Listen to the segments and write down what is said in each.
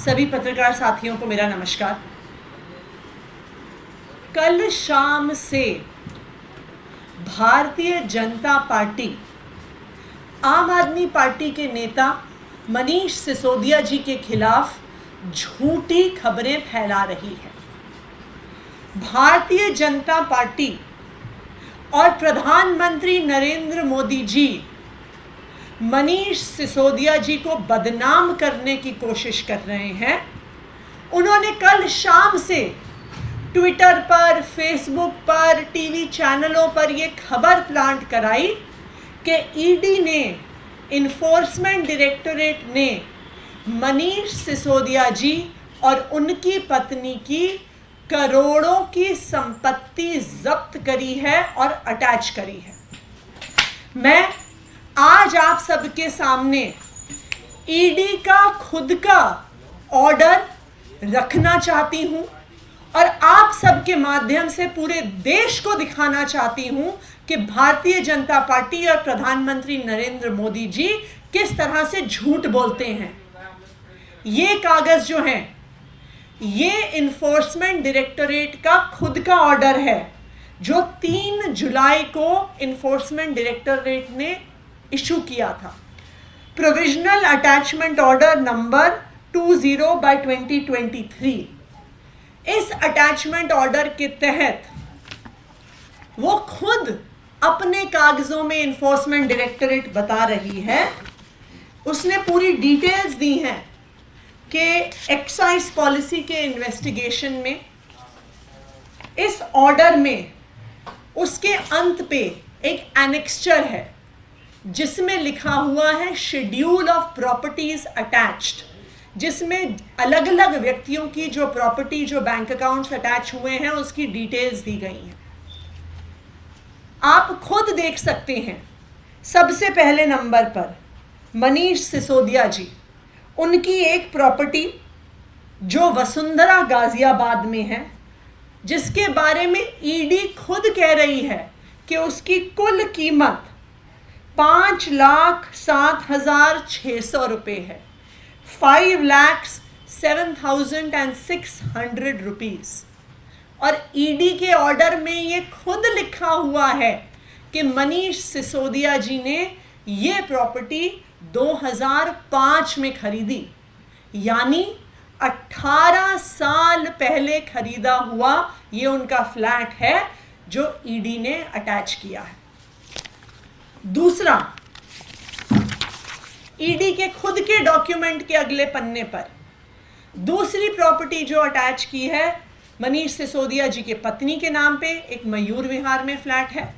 सभी पत्रकार साथियों को मेरा नमस्कार। कल शाम से भारतीय जनता पार्टी आम आदमी पार्टी के नेता मनीष सिसोदिया जी के खिलाफ झूठी खबरें फैला रही है। भारतीय जनता पार्टी और प्रधानमंत्री नरेंद्र मोदी जी मनीष सिसोदिया जी को बदनाम करने की कोशिश कर रहे हैं। उन्होंने कल शाम से ट्विटर पर, फेसबुक पर, टीवी चैनलों पर यह खबर प्लांट कराई कि ईडी ने, इन्फोर्समेंट डायरेक्टरेट ने मनीष सिसोदिया जी और उनकी पत्नी की करोड़ों की संपत्ति जब्त करी है और अटैच करी है। मैं आज आप सबके सामने ईडी का खुद का ऑर्डर रखना चाहती हूं और आप सबके माध्यम से पूरे देश को दिखाना चाहती हूं कि भारतीय जनता पार्टी और प्रधानमंत्री नरेंद्र मोदी जी किस तरह से झूठ बोलते हैं। ये कागज जो हैं, ये इन्फोर्समेंट डायरेक्टरेट का खुद का ऑर्डर है जो 3 जुलाई को इन्फोर्समेंट डायरेक्टरेट ने इशू किया था। Provisional attachment order number 20/2023। इस अटैचमेंट ऑर्डर के तहत वो खुद अपने कागजों में इन्फोर्समेंट डायरेक्टरेट बता रही है, उसने पूरी डिटेल्स दी हैं कि एक्साइज पॉलिसी के इन्वेस्टिगेशन में इस ऑर्डर में उसके अंत पे एक एनेक्स्चर है जिसमें लिखा हुआ है शेड्यूल ऑफ प्रॉपर्टीज अटैच्ड, जिसमें अलग अलग व्यक्तियों की जो प्रॉपर्टी, जो बैंक अकाउंट्स अटैच हुए हैं उसकी डिटेल्स दी गई हैं। आप खुद देख सकते हैं। सबसे पहले नंबर पर मनीष सिसोदिया जी, उनकी एक प्रॉपर्टी जो वसुंधरा गाजियाबाद में है, जिसके बारे में ईडी खुद कह रही है कि उसकी कुल कीमत 5,07,600 रुपये है, 5,07,600 रुपीज। और ईडी के ऑर्डर में ये खुद लिखा हुआ है कि मनीष सिसोदिया जी ने ये प्रॉपर्टी 2005 में खरीदी, यानी 18 साल पहले खरीदा हुआ ये उनका फ्लैट है जो ईडी ने अटैच किया है। दूसरा, ईडी के खुद के डॉक्यूमेंट के अगले पन्ने पर दूसरी प्रॉपर्टी जो अटैच की है मनीष सिसोदिया जी के पत्नी के नाम पे एक मयूर विहार में फ्लैट है,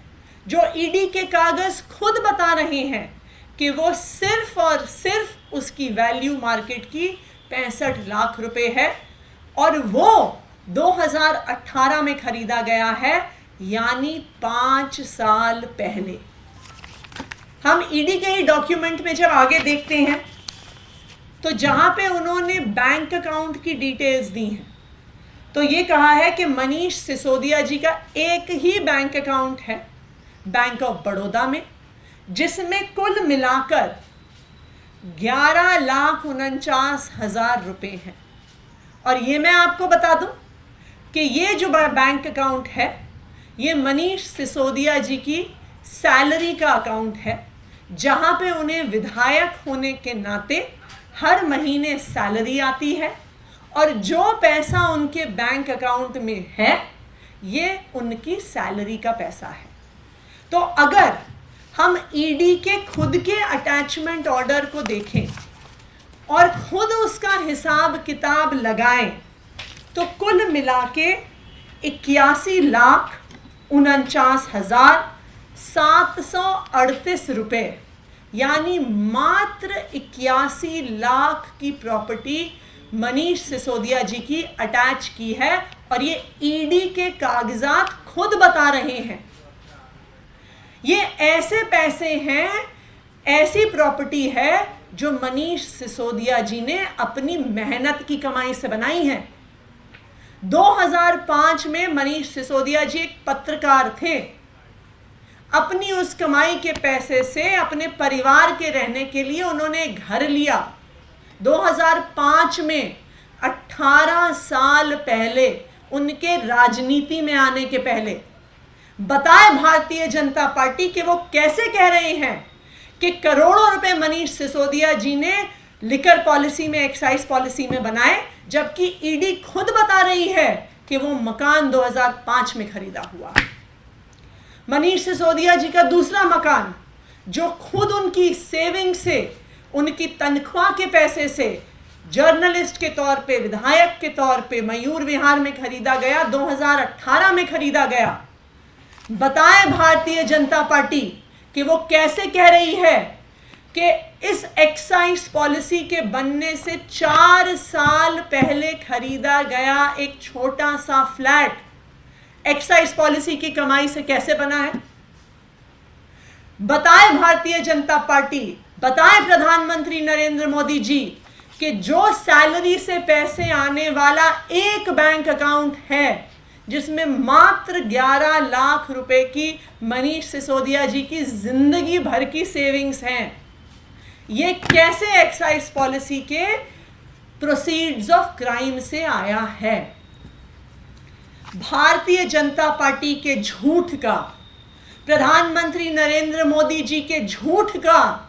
जो ईडी के कागज खुद बता रहे हैं कि वो सिर्फ और सिर्फ उसकी वैल्यू मार्केट की 65 लाख रुपए है और वो 2018 में खरीदा गया है, यानी 5 साल पहले। हम ईडी के ही डॉक्यूमेंट में जब आगे देखते हैं तो जहां पे उन्होंने बैंक अकाउंट की डिटेल्स दी हैं तो ये कहा है कि मनीष सिसोदिया जी का एक ही बैंक अकाउंट है बैंक ऑफ बड़ौदा में, जिसमें कुल मिलाकर 11,49,000 रुपये हैं। और ये मैं आपको बता दूं कि ये जो बैंक अकाउंट है ये मनीष सिसोदिया जी की सैलरी का अकाउंट है, जहां पे उन्हें विधायक होने के नाते हर महीने सैलरी आती है और जो पैसा उनके बैंक अकाउंट में है ये उनकी सैलरी का पैसा है। तो अगर हम ईडी के खुद के अटैचमेंट ऑर्डर को देखें और खुद उसका हिसाब किताब लगाएं तो कुल मिला के 81,49,738 रुपये, यानी मात्र 81 लाख की प्रॉपर्टी मनीष सिसोदिया जी की अटैच की है और ये ईडी के कागजात खुद बता रहे हैं। ये ऐसे पैसे हैं, ऐसी प्रॉपर्टी है जो मनीष सिसोदिया जी ने अपनी मेहनत की कमाई से बनाई है। 2005 में मनीष सिसोदिया जी एक पत्रकार थे। अपनी उस कमाई के पैसे से अपने परिवार के रहने के लिए उन्होंने घर लिया। 2005 में 18 साल पहले, उनके राजनीति में आने के पहले, बताए भारतीय जनता पार्टी कि वो कैसे कह रहे हैं कि करोड़ों रुपए मनीष सिसोदिया जी ने लिकर पॉलिसी में, एक्साइज पॉलिसी में बनाए, जबकि ईडी खुद बता रही है कि वो मकान 2005 में खरीदा हुआ। मनीष सिसोदिया जी का दूसरा मकान, जो खुद उनकी सेविंग से, उनकी तनख्वाह के पैसे से, जर्नलिस्ट के तौर पे, विधायक के तौर पे मयूर विहार में खरीदा गया, 2018 में खरीदा गया। बताएं भारतीय जनता पार्टी कि वो कैसे कह रही है कि इस एक्साइज पॉलिसी के बनने से 4 साल पहले खरीदा गया एक छोटा सा फ्लैट एक्साइज पॉलिसी की कमाई से कैसे बना है। बताएं भारतीय जनता पार्टी, बताएं प्रधानमंत्री नरेंद्र मोदी जी कि जो सैलरी से पैसे आने वाला एक बैंक अकाउंट है, जिसमें मात्र 11 लाख रुपए की मनीष सिसोदिया जी की जिंदगी भर की सेविंग्स हैं, ये कैसे एक्साइज पॉलिसी के प्रोसीड्स ऑफ क्राइम से आया है। भारतीय जनता पार्टी के झूठ का, प्रधानमंत्री नरेंद्र मोदी जी के झूठ का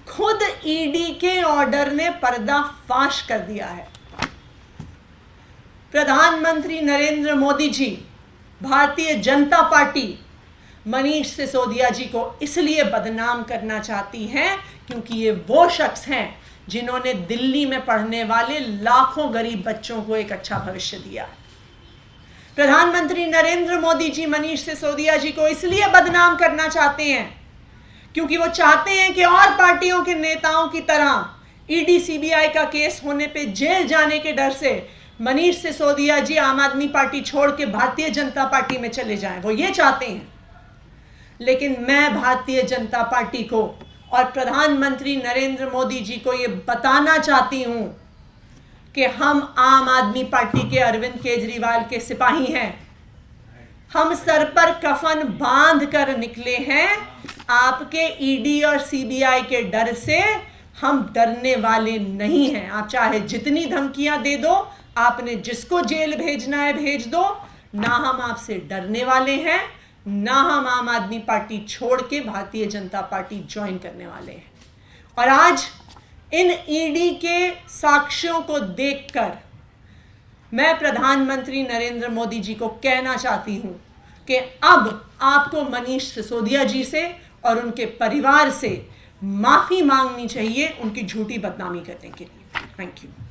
खुद ईडी के ऑर्डर ने पर्दाफाश कर दिया है। प्रधानमंत्री नरेंद्र मोदी जी, भारतीय जनता पार्टी मनीष सिसोदिया जी को इसलिए बदनाम करना चाहती हैं क्योंकि ये वो शख्स हैं जिन्होंने दिल्ली में पढ़ने वाले लाखों गरीब बच्चों को एक अच्छा भविष्य दिया। प्रधानमंत्री नरेंद्र मोदी जी मनीष सिसोदिया जी को इसलिए बदनाम करना चाहते हैं क्योंकि वो चाहते हैं कि और पार्टियों के नेताओं की तरह ईडी सीबीआई का केस होने पे जेल जाने के डर से मनीष सिसोदिया जी आम आदमी पार्टी छोड़ के भारतीय जनता पार्टी में चले जाएं। वो ये चाहते हैं। लेकिन मैं भारतीय जनता पार्टी को और प्रधानमंत्री नरेंद्र मोदी जी को ये बताना चाहती हूं कि हम आम आदमी पार्टी के अरविंद केजरीवाल के सिपाही हैं। हम सर पर कफन बांध कर निकले हैं। आपके ईडी और सीबीआई के डर से हम डरने वाले नहीं हैं। आप चाहे जितनी धमकियां दे दो, आपने जिसको जेल भेजना है भेज दो, ना हम आपसे डरने वाले हैं, ना हम आम आदमी पार्टी छोड़ के भारतीय जनता पार्टी ज्वाइन करने वाले हैं। और आज इन ईडी के साक्ष्यों को देखकर मैं प्रधानमंत्री नरेंद्र मोदी जी को कहना चाहती हूं कि अब आपको मनीष सिसोदिया जी से और उनके परिवार से माफी मांगनी चाहिए उनकी झूठी बदनामी करने के लिए। Thank you.